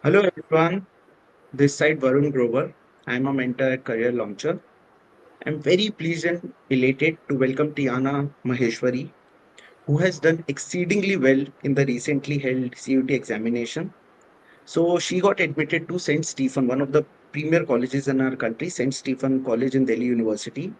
Hello everyone, this side Varun Grover. I'm a mentor at Career Launcher. I'm very pleased and elated to welcome Tiana Maheshwari, who has done exceedingly well in the recently held CUT examination. So she got admitted to St. Stephen, one of the premier colleges in our country, St. Stephen College in Delhi University.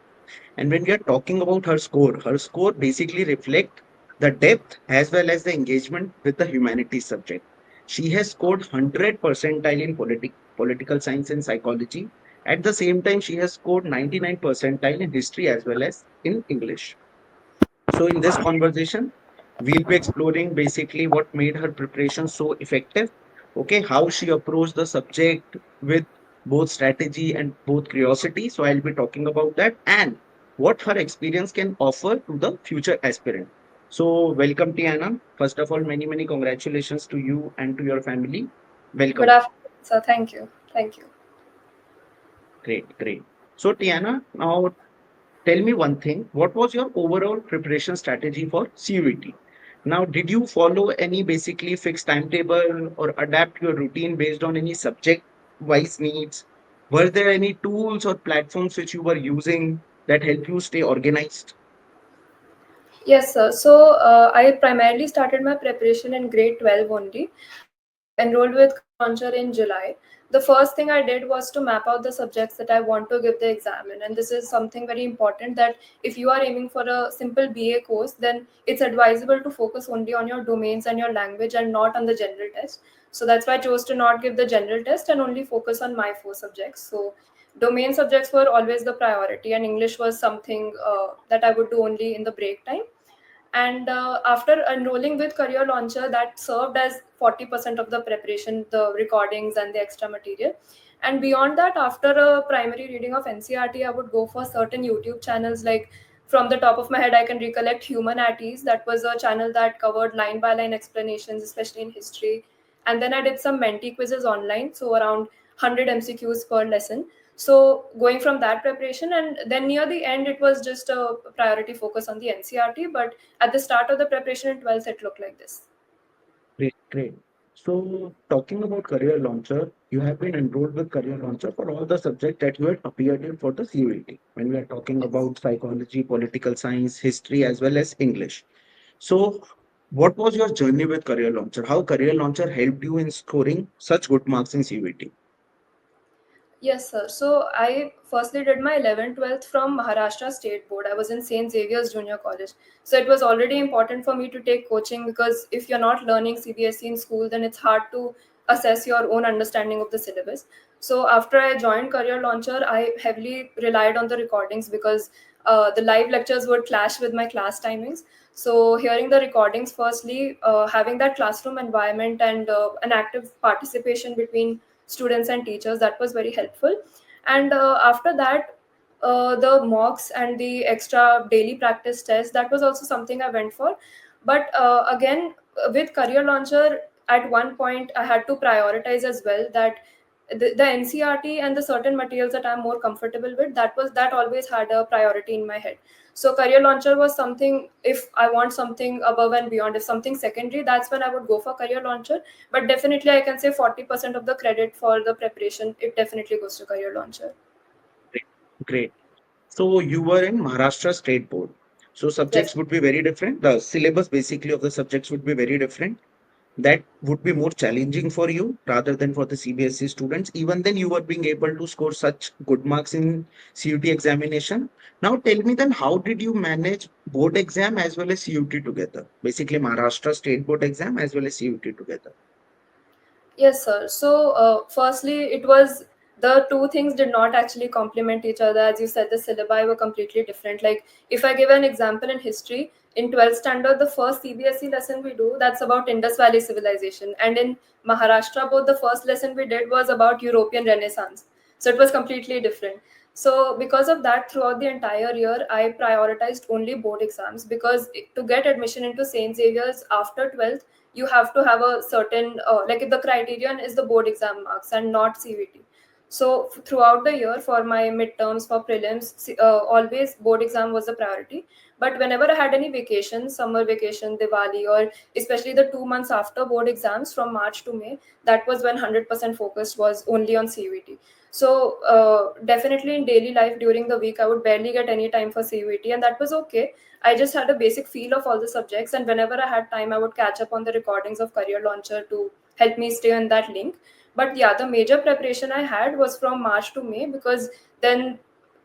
And when we are talking about her score basically reflect the depth as well as the engagement with the humanities subject. She has scored 100 percentile in political science and psychology. At the same time, she has scored 99 percentile in history as well as in English. So in this conversation, we'll be exploring basically what made her preparation so effective. Okay, how she approached the subject with both strategy and both curiosity. So I'll be talking about that and what her experience can offer to the future aspirant. So welcome, Tiana. First of all, many congratulations to you and to your family. Good Welcome. afternoon, sir. Thank you. Thank you. Great, great. So Tiana, now tell me one thing. What was your overall preparation strategy for CUET? Now, did you follow any basically fixed timetable or adapt your routine based on any subject wise needs? Were there any tools or platforms which you were using that help you stay organized? Yes, sir. So I primarily started my preparation in grade 12 only. I enrolled with Career Launcher in July. The first thing I did was to map out the subjects that I want to give the exam in. And this is something very important that if you are aiming for a simple BA course, then it's advisable to focus only on your domains and your language and not on the general test. So that's why I chose to not give the general test and only focus on my four subjects. So domain subjects were always the priority, and English was something that I would do only in the break time. And after enrolling with Career Launcher, that served as 40% of the preparation, the recordings and the extra material. And beyond that, after a primary reading of NCRT, I would go for certain YouTube channels. Like, from the top of my head, I can recollect Humanities. That was a channel that covered line by line explanations, especially in history. And then I did some Menti quizzes online, so around 100 MCQs per lesson. So going from that preparation, and then near the end, it was just a priority focus on the NCRT. But at the start of the preparation in 12th, it looked like this. Great, great. So, talking about Career Launcher, you have been enrolled with Career Launcher for all the subjects that you had appeared in for the CUET. When we are talking Yes. about psychology, political science, history, as well as English. So, what was your journey with Career Launcher? How Career Launcher helped you in scoring such good marks in CUET? Yes, sir. So I firstly did my 11th, 12th from Maharashtra State Board. I was in St. Xavier's Junior College. So it was already important for me to take coaching, because if you're not learning CBSE in school, then it's hard to assess your own understanding of the syllabus. So after I joined Career Launcher, I heavily relied on the recordings, because the live lectures would clash with my class timings. So hearing the recordings, firstly, having that classroom environment and an active participation between students and teachers, that was very helpful. And after that, the mocks and the extra daily practice tests, that was also something I went for. But again, with Career Launcher, at one point I had to prioritize as well, that the NCRT and the certain materials that I'm more comfortable with, that always had a priority in my head. So Career Launcher was something, if I want something above and beyond, if something secondary, that's when I would go for Career Launcher. But definitely I can say 40% of the credit for the preparation, it definitely goes to Career Launcher. Great. Great. So, you were in Maharashtra State Board. So, Yes. subjects would be very different. The syllabus basically of the subjects would be very different. That would be more challenging for you rather than for the CBSE students. Even then, you were being able to score such good marks in CUT examination. Now, tell me then, how did you manage board exam as well as CUT together? Basically, Maharashtra State Board exam as well as CUT together. Yes, sir. So, firstly, it was, the two things did not actually complement each other. As you said, the syllabi were completely different. Like, if I give an example in history, in 12th standard, the first CBSE lesson we do, that's about Indus Valley civilization. And in Maharashtra board, the first lesson we did was about European Renaissance. So, it was completely different. So, because of that, throughout the entire year, I prioritized only board exams, because to get admission into St. Xavier's after 12th, you have to have a certain, like, the criterion is the board exam marks and not CVT. So throughout the year, for my midterms, for prelims, always board exam was the priority. But whenever I had any vacation, summer vacation, Diwali, or especially the 2 months after board exams from March to May, that was when 100% focus was only on CUET. So definitely in daily life during the week, I would barely get any time for CUET, and that was okay. I just had a basic feel of all the subjects, and whenever I had time, I would catch up on the recordings of Career Launcher to help me stay on that link. But yeah, the major preparation I had was from March to May, because then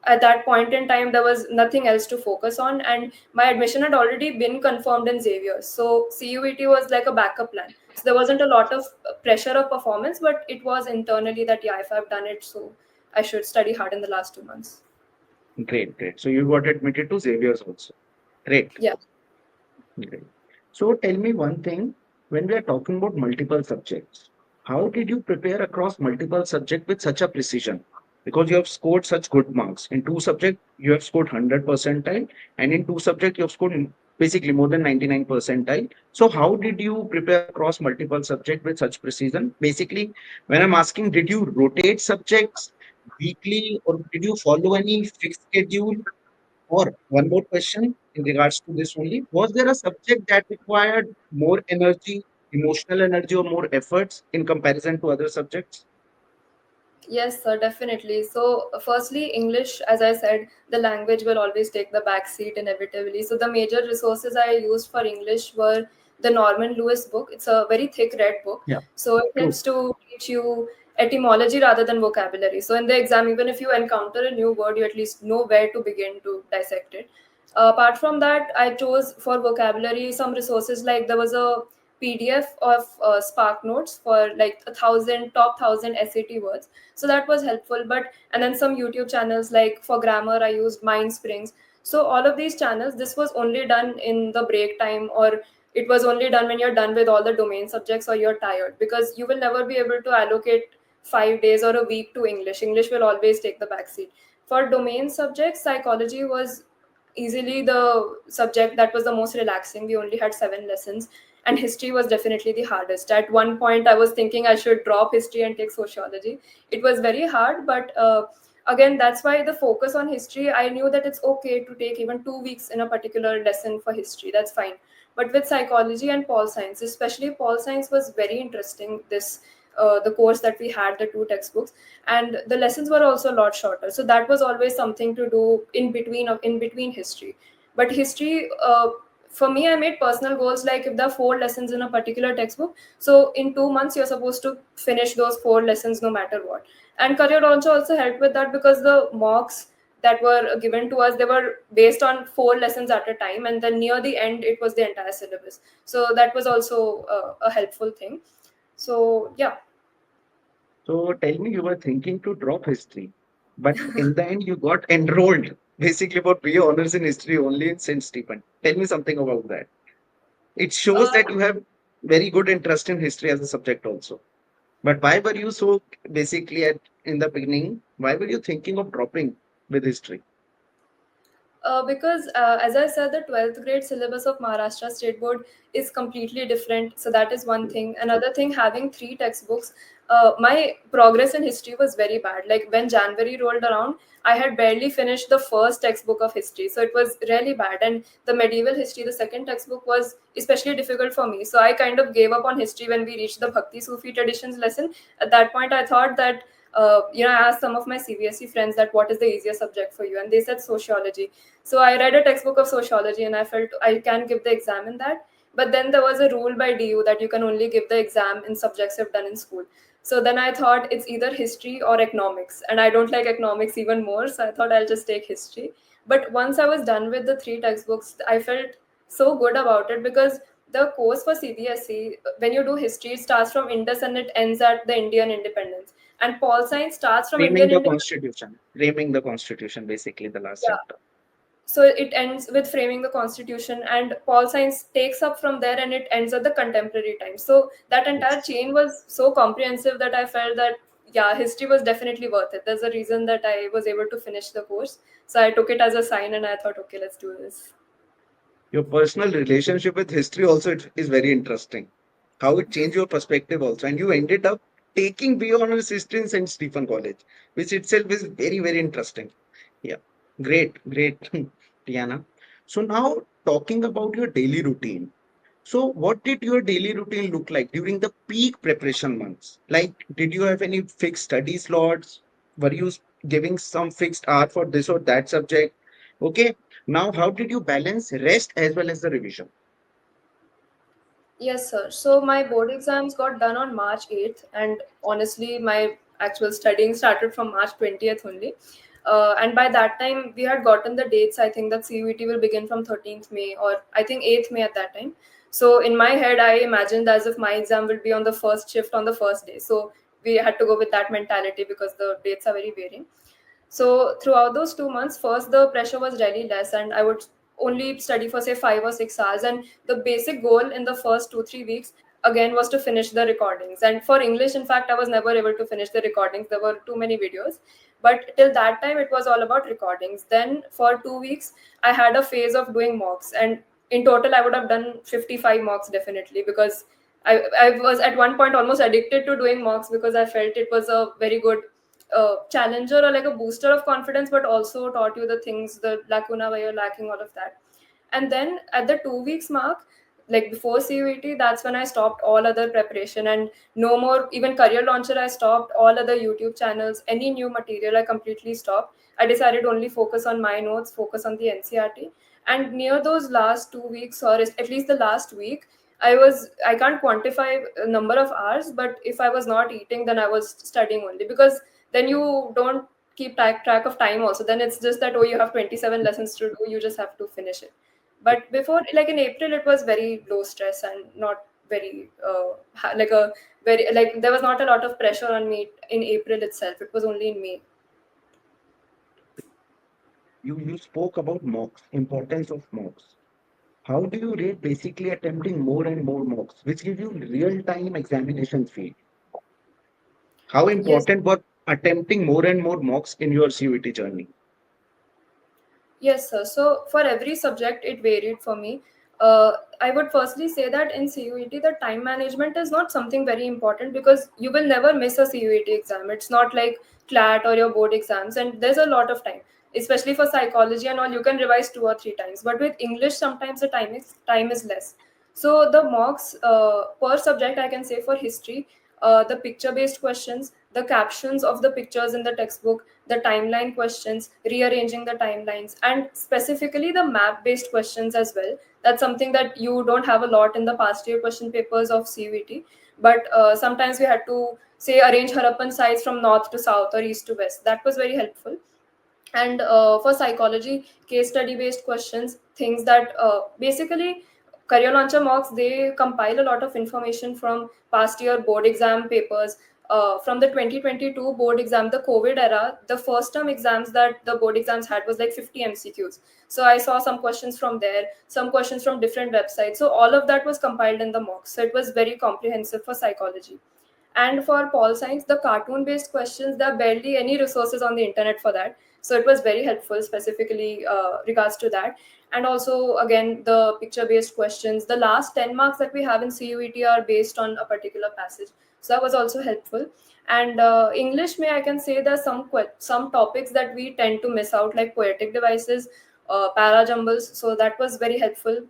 at that point in time there was nothing else to focus on, and my admission had already been confirmed in Xavier, so CUET was like a backup plan. So there wasn't a lot of pressure of performance, but it was internally that yeah, if I've done it, so I should study hard in the last 2 months. Great, great. So you got admitted to Xavier's also. Great. Yeah. Great. So tell me one thing, when we are talking about multiple subjects, how did you prepare across multiple subjects with such a precision? Because you have scored such good marks. In two subjects, you have scored 100 percentile, and in two subjects, you have scored basically more than 99 percentile. So how did you prepare across multiple subjects with such precision? Basically, when I'm asking, did you rotate subjects weekly, or did you follow any fixed schedule? Or one more question in regards to this only. Was there a subject that required more energy, emotional energy, or more efforts in comparison to other subjects? Yes, sir, definitely. So, firstly, English, as I said, the language will always take the back seat inevitably. So, the major resources I used for English were the Norman Lewis book. It's a very thick red book. Yeah, So, it true. helps to teach you etymology rather than vocabulary. So, in the exam, even if you encounter a new word, you at least know where to begin to dissect it. Apart from that, I chose for vocabulary some resources, like there was a PDF of Spark Notes for like 1,000 SAT words, so that was helpful. But and then some YouTube channels, like for grammar I used Mind Springs. So all of these channels, this was only done in the break time, or it was only done when you're done with all the domain subjects or you're tired, because you will never be able to allocate 5 days or a week to English will always take the backseat. For domain subjects, psychology was easily the subject that was the most relaxing. We only had 7 lessons, and history was definitely the hardest. At one point I was thinking I should drop history and take sociology. It was very hard, but again, that's why the focus on history, I knew that it's okay to take even 2 weeks in a particular lesson for history, that's fine. But with psychology and Paul Science, especially Paul Science, was very interesting. This the course that we had, the two textbooks, and the lessons were also a lot shorter, so that was always something to do in between history. But history, for me, I made personal goals, like if there are 4 lessons in a particular textbook, so in 2 months you're supposed to finish those 4 lessons no matter what. And Career Launch also helped with that, because the mocks that were given to us, they were based on 4 lessons at a time, and then near the end it was the entire syllabus. So that was also a helpful thing. So yeah. So tell me, you were thinking to drop history, but in the end, you got enrolled basically for BA honors in history only in St. Stephen. Tell me something about that. It shows uh, that you have very good interest in history as a subject also. But why were you so basically in the beginning? Why were you thinking of dropping with history? Because, as I said, the 12th grade syllabus of Maharashtra State Board is completely different. So that is one thing. Another thing, having 3 textbooks, my progress in history was very bad. Like when January rolled around, I had barely finished the first textbook of history. So it was really bad. And the medieval history, the second textbook, was especially difficult for me. So I kind of gave up on history when we reached the Bhakti Sufi traditions lesson. At that point, I thought that I asked some of my CBSE friends that what is the easiest subject for you, and they said sociology. So I read a textbook of sociology, and I felt I can give the exam in that. But then there was a rule by DU that you can only give the exam in subjects you've done in school. So then I thought it's either history or economics, and I don't like economics even more. So I thought I'll just take history. But once I was done with the 3 textbooks, I felt so good about it, because the course for CBSE, when you do history, it starts from Indus and it ends at the Indian independence. And Paul Science starts from Framing Indian the independence. constitution. Framing the constitution, basically the last Yeah. chapter. So it ends with framing the constitution, and Paul Science takes up from there, and it ends at the contemporary times. So that entire Yes. chain was so comprehensive that I felt that yeah, history was definitely worth it. There's a reason that I was able to finish the course. So I took it as a sign, and I thought, okay, let's do this. Your personal relationship with history also is very interesting. How it changed your perspective also. And you ended up taking B honors history in St. Stephen College, which itself is very, very interesting. Yeah, great, great, Tiana. So now talking about your daily routine. So what did your daily routine look like during the peak preparation months? Like, did you have any fixed study slots? Were you giving some fixed hour for this or that subject? Okay. Now, how did you balance rest as well as the revision? Yes, sir. So my board exams got done on March 8th, and honestly, my actual studying started from March 20th only. And by that time, we had gotten the dates. I think that CUET will begin from 13th May, or I think 8th May at that time. So in my head, I imagined as if my exam will be on the first shift on the first day. So we had to go with that mentality because the dates are very varying. So throughout those 2 months, first the pressure was really less, and I would only study for say 5 or 6 hours. And the basic goal in the first 2-3 weeks again was to finish the recordings. And for English, in fact, I was never able to finish the recordings. There were too many videos. But till that time, it was all about recordings. Then for 2 weeks, I had a phase of doing mocks, and in total, I would have done 55 mocks definitely because I was at one point almost addicted to doing mocks because I felt it was a very good challenger or like a booster of confidence, but also taught you the things, the lacuna where you're lacking, all of that. And then at the 2 weeks mark, like before CUET, that's when I stopped all other preparation and no more, even career launcher, I stopped all other YouTube channels, any new material, I completely stopped. I decided only focus on my notes, focus on the NCRT. And near those last 2 weeks, or at least the last week, I can't quantify a number of hours, but if I was not eating, then I was studying only because then you don't keep track of time also. Then it's just that, oh, you have 27 lessons to do, you just have to finish it. But before, like in April, it was very low stress and not very like a very, like there was not a lot of pressure on me in April itself. It was only in May. You spoke about mocks, importance of mocks. How do you rate basically attempting more and more mocks, which give you real-time examination feel? How Yes. important was attempting more and more mocks in your CUET journey? Yes, sir. So for every subject, it varied for me. I would firstly say that in CUET, the time management is not something very important because you will never miss a CUET exam. It's not like CLAT or your board exams, and there's a lot of time, especially for psychology and all. You can revise 2 or 3 times, but with English, sometimes the time is less. So the mocks per subject, I can say for history, the picture-based questions, the captions of the pictures in the textbook, the timeline questions, rearranging the timelines, and specifically the map based questions as well. That's something that you don't have a lot in the past year question papers of CUET, but sometimes we had to say arrange Harappan sites from north to south or east to west. That was very helpful. And for psychology, case study based questions, things that basically career launcher mocks, they compile a lot of information from past year board exam papers. From the 2022 board exam, the COVID era, the first term exams that the board exams had was like 50 MCQs. So I saw some questions from there, some questions from different websites. So all of that was compiled in the mocks. So it was very comprehensive for psychology. And for Pol Science, the cartoon based questions, there are barely any resources on the internet for that. So it was very helpful, specifically regards to that. And also, again, the picture based questions. The last 10 marks that we have in CUET are based on a particular passage. So that was also helpful. And English, may I can say there's some topics that we tend to miss out, like poetic devices, para jumbles. So that was very helpful.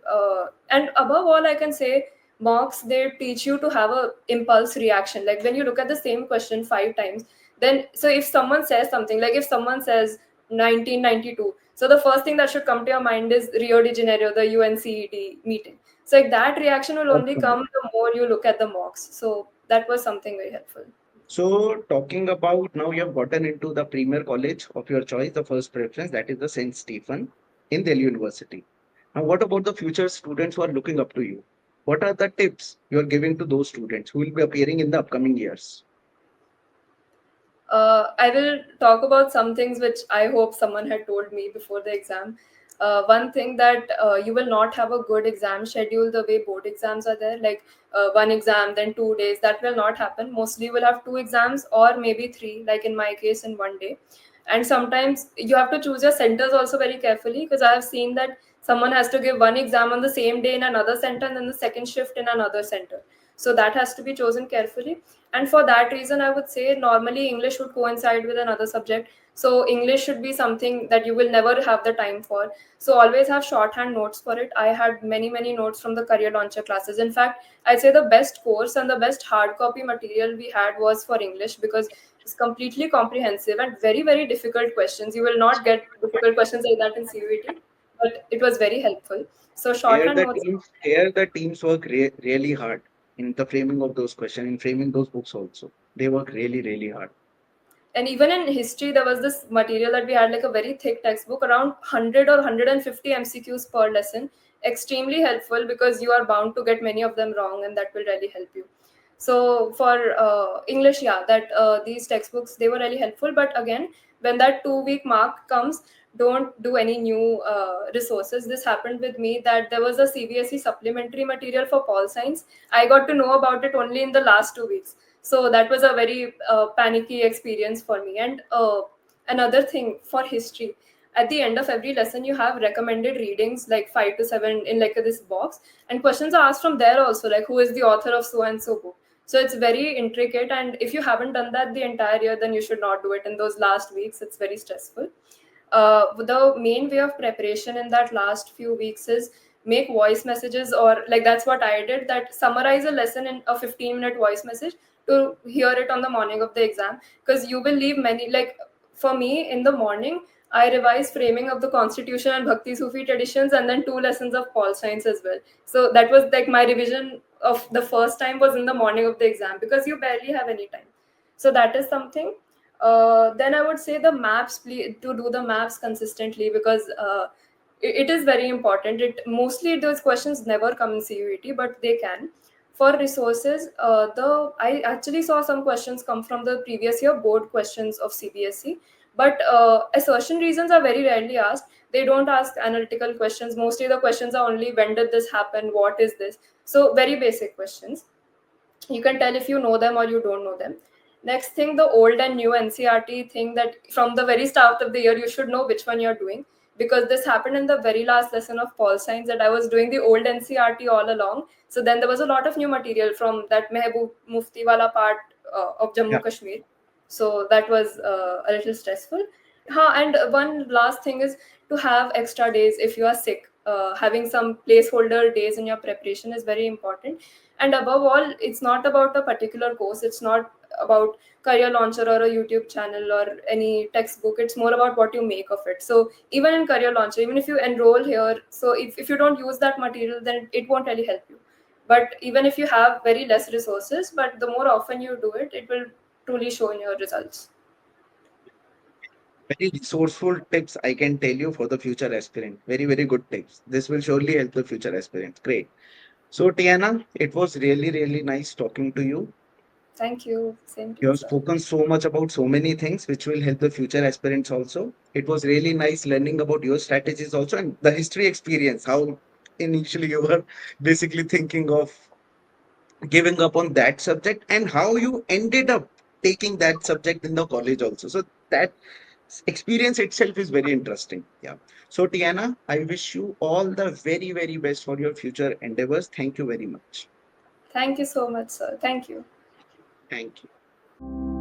And above all, I can say mocks, they teach you to have a impulse reaction. Like when you look at the same question 5 times, then so if someone says something, like if someone says 1992, so the first thing that should come to your mind is Rio de Janeiro, the UNCET meeting. So like that reaction will only Okay. come the more you look at the mocks. So that was something very helpful. So, talking about now, you have gotten into the premier college of your choice, the first preference, that is the St. Stephen in Delhi University. Now, what about the future students who are looking up to you? What are the tips you are giving to those students who will be appearing in the upcoming years? I will talk about some things which I hope someone had told me before the exam. One thing that you will not have a good exam schedule the way board exams are there, like one exam, then 2 days. That will not happen. Mostly, you will have two exams or maybe three, like in my case, in one day. And sometimes you have to choose your centers also very carefully because I have seen that someone has to give one exam on the same day in another center and then the second shift in another center. So that has to be chosen carefully. And for that reason, I would say normally English would coincide with another subject. So English should be something that you will never have the time for. So always have shorthand notes for it. I had many notes from the career launcher classes. In fact, I'd say the best course and the best hard copy material we had was for English, because it's completely comprehensive and very difficult questions. You will not get difficult questions like that in CUET, but it was very helpful. So Here shorthand the notes. teams work really hard in the framing of those questions, in framing those books also. They work really hard. And even in history, there was this material that we had, like a very thick textbook, around 100 or 150 MCQs per lesson. Extremely helpful, because you are bound to get many of them wrong, and that will really help you. So for English, yeah, that these textbooks, they were really helpful. But again, when that 2 week mark comes, don't do any new resources. This happened with me, that there was a CBSE supplementary material for Pol Science. I got to know about it only in the last 2 weeks. So that was a very panicky experience for me. And another thing for history, at the end of every lesson you have recommended readings, like 5 to 7 in like this box, and questions are asked from there also, like who is the author of so and so book. So it's very intricate, and if you haven't done that the entire year, then you should not do it in those last weeks. It's very stressful. The main way of preparation in that last few weeks is make voice messages, or like that's what I did, that summarize a lesson in a 15-minute voice message to hear it on the morning of the exam. Because you will leave many, like for me in the morning, I revised framing of the constitution and Bhakti Sufi traditions, and then 2 lessons of Paul Science as well. So that was like my revision of the first time was in the morning of the exam, because you barely have any time. So that is something. Then I would say the maps, to do the maps consistently, because it is very important. It mostly, those questions never come in CUET, but they can. For resources, the I actually saw some questions come from the previous year board questions of CBSE, but assertion reasons are very rarely asked. They don't ask analytical questions. Mostly the questions are only when did this happen, what is this. So very basic questions. You can tell if you know them or you don't know them. Next thing, the old and new NCRT thing, that from the very start of the year you should know which one you're doing, because this happened in the very last lesson of Pol Science, that I was doing the old NCRT all along. So then there was a lot of new material from that Mehboob Mufti wala part of Jammu Yeah. Kashmir. So that was a little stressful. And one last thing is to have extra days if you are sick. Having some placeholder days in your preparation is very important. And above all, it's not about a particular course. It's not about career launcher or a YouTube channel or any textbook. It's more about what you make of it. So even in career launcher, even if you enroll here, so if you don't use that material, then it won't really help you. But even if you have very less resources, but the more often you do it, it will truly show in your results. Very resourceful tips I can tell you for the future aspirant. Very good tips. This will surely help the future aspirants. Great. So, Tiana, it was really nice talking to you. Thank you. Same to You you, have sir. spoken so much about so many things which will help the future aspirants also. It was really nice learning about your strategies also and the history experience, how initially you were basically thinking of giving up on that subject and how you ended up taking that subject in the college also. So that experience itself is very interesting. Yeah. So Tiana, I wish you all the very best for your future endeavors. Thank you very much. Thank you so much, sir. Thank you. Thank you.